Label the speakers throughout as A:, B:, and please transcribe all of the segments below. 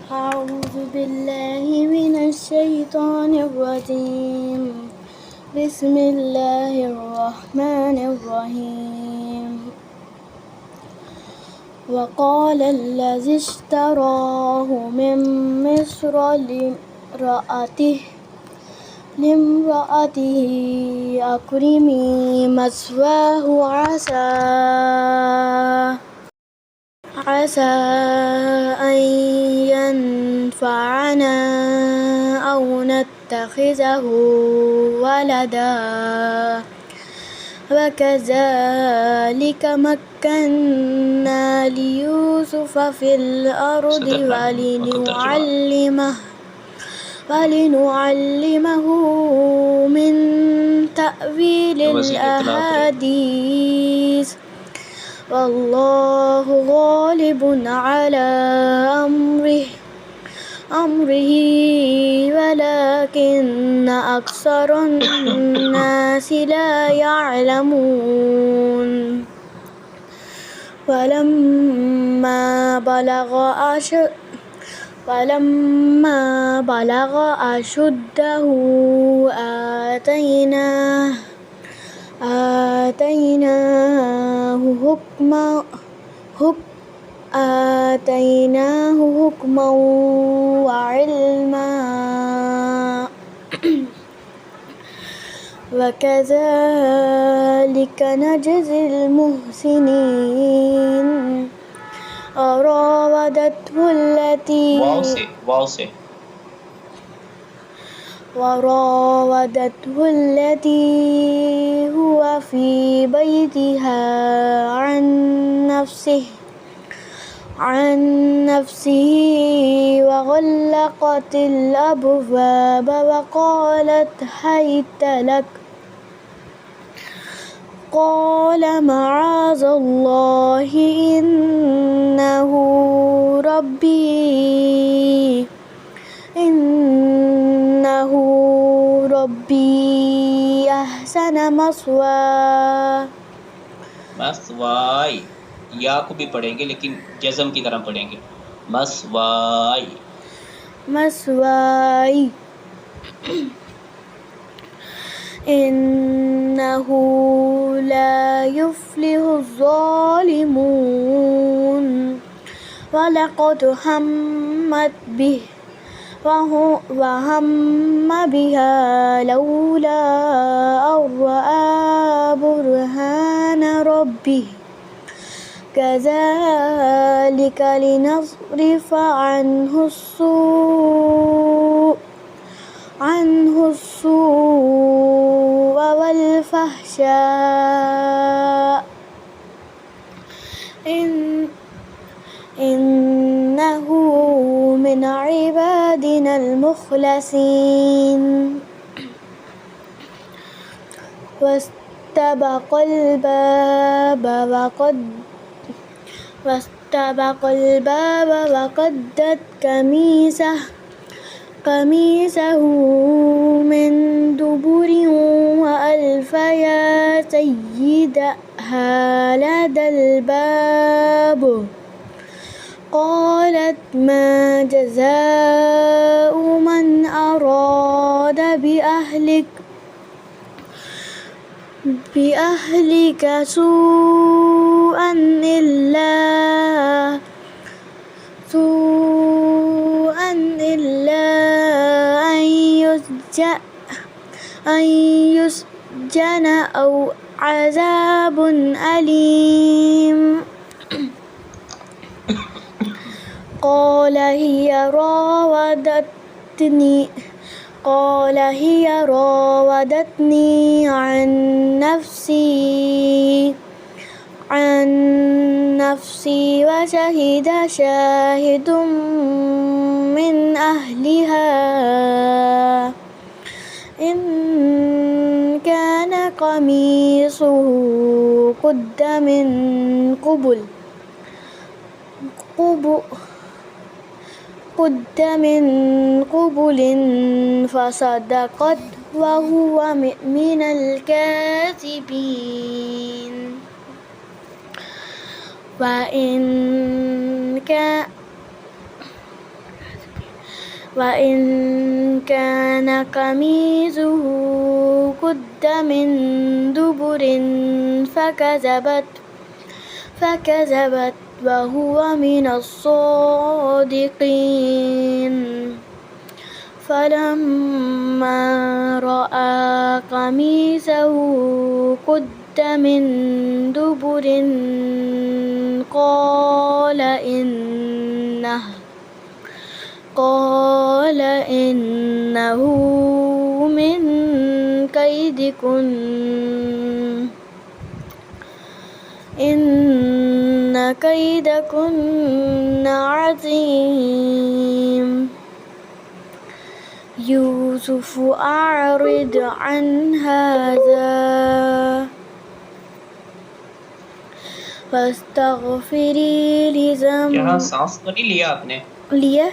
A: أعوذ بالله من الشيطان الرجيم. بسم الله الرحمن الرحيم. وقال الذي اشتراه من مصر لامرأته أكرمي مثواه عسى أن ينفعنا أو نتخذه ولدا وكذلك مكنا ليوسف في الأرض ولنعلمه من تأويل الأحاديث والله غالب على أمره ولكن أكثر الناس لا يعلمون. ولما بلغ أشده آتيناه حكما وعلما وكذلك نجزي المحسنين. وراودته التي هو في بيتها عن نفسه وغلقت الأبواب وقالت هيت لك قال معاذ الله إنه ربي أحسن
B: मस्वाई या को भी पढ़ेंगे लेकिन जज़म की तरह पढ़ेंगे।
A: مثواي إنه لا يفلح الظالمون. ولقد همت به وهم بها لولا أن رأى برهان ربه كذلك لنصرف عنه السوء والفحشاء إنه من عبادنا المخلصين. واستبق الباب وقدت قميصه من دبر وألف يا سيدها لدى الباب قالت ما جزاء من أراد بأهلك سوءا إلا أن يسجن أو عذاب أليم. قال هي راودتني عن نفسي وشهد شاهد من أهلها إن كان قميصه قد من قبل فصدقت وهو من الكاذبين. وإن كان وإن كان قميصه قد من دبر فكذبت وهو من الصادقين فلما رأى قميصه قد من دبر قال إنه من كيدكن إن كيدكن عظيم يوسف أعرض عن هذا واستغفري
B: यहाँ
A: لذنب
B: सांस तो नहीं लिया आपने,
A: लिया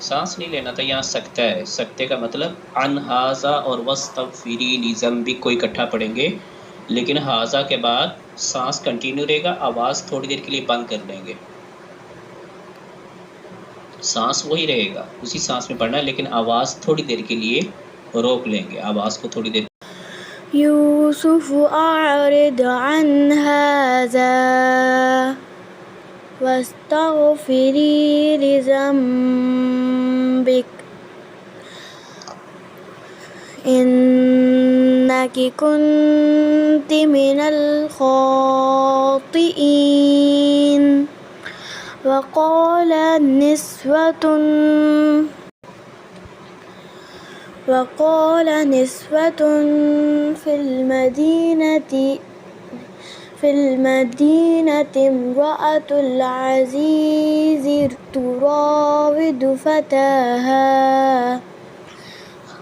B: सांस नहीं लेना था, यहाँ सकता है। सकते का मतलब अन हाजा और वस्तगफिरी लिज़म्बी को इकट्ठा पढ़ेंगे, लेकिन हाजा के बाद सांस कंटिन्यू रहेगा, आवाज़ थोड़ी देर के लिए बंद कर देंगे। सांस वही रहेगा, उसी सांस में पढ़ना है, लेकिन आवाज़ थोड़ी देर के लिए रोक लेंगे, आवाज़ को थोड़ी देर।
A: يوسف أعرض عن هذا واستغفري لذنبك إنك كنت من الخاطئين وقال نسوة في المدينة امرأة العزيز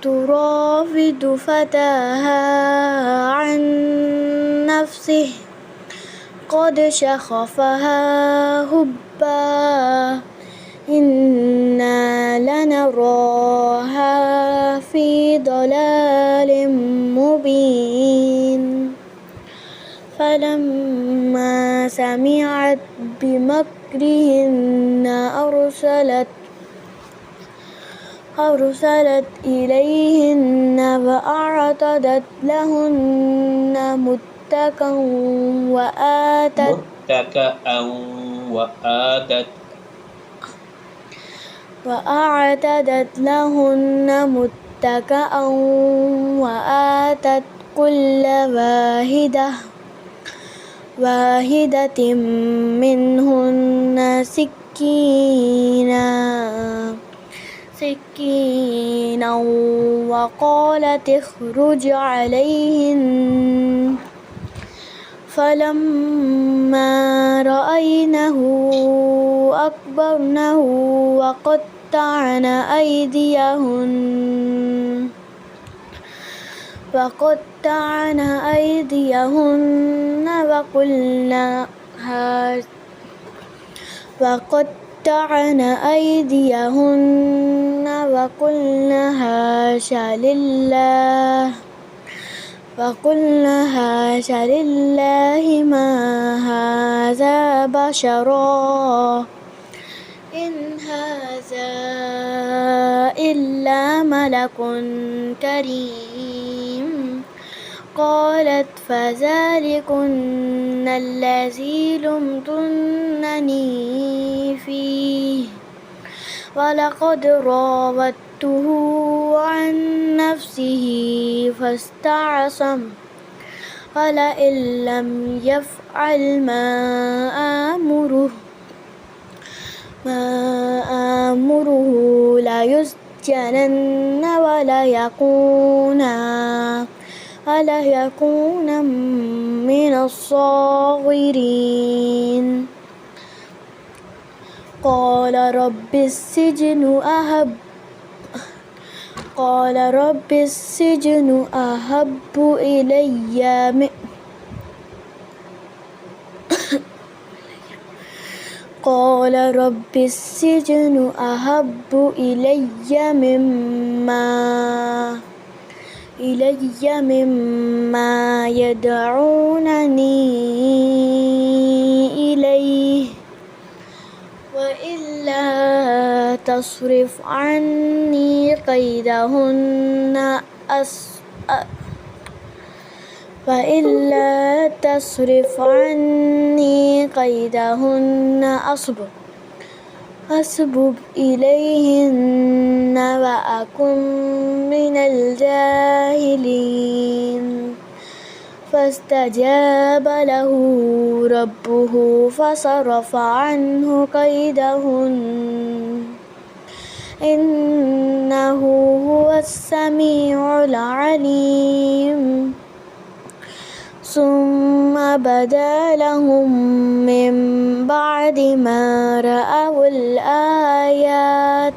A: تراود فتاها عن نفسه قد شغفها حبا إنا لنراها في ضلال مبين فلما سمعت بمكرهن أرسلت إليهن وأعتدت لهن متكأ وأعتدت لهن متكأ وآتت كل واحدة منهن سكينا وقالت اخرج عليهن فلما رأينه أكبرنه وقطعن أيديهن وقلنا حاش لله ما هذا بشرا إن هذا إلا ملك كريم قالت فذلكن الذي لمتنني فيه ولقد راودته عن نفسه فاستعصم ولئن لم يفعل ما آمره ليسجنن وليكون من الصاغرين قال رب السجن أحب إلي مما يدعونني إليه وإلا تصرف عني كيدهن وإلا تصرف عني كيدهن أصب إليهن وأكن من الجاهلين فاستجاب له ربه فصرف عنه كيدهن إنه هو السميع العليم ثم بدا لهم من بعد ما رأوا الآيات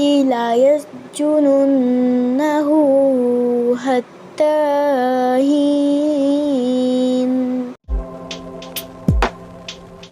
A: لا يسجننه حتى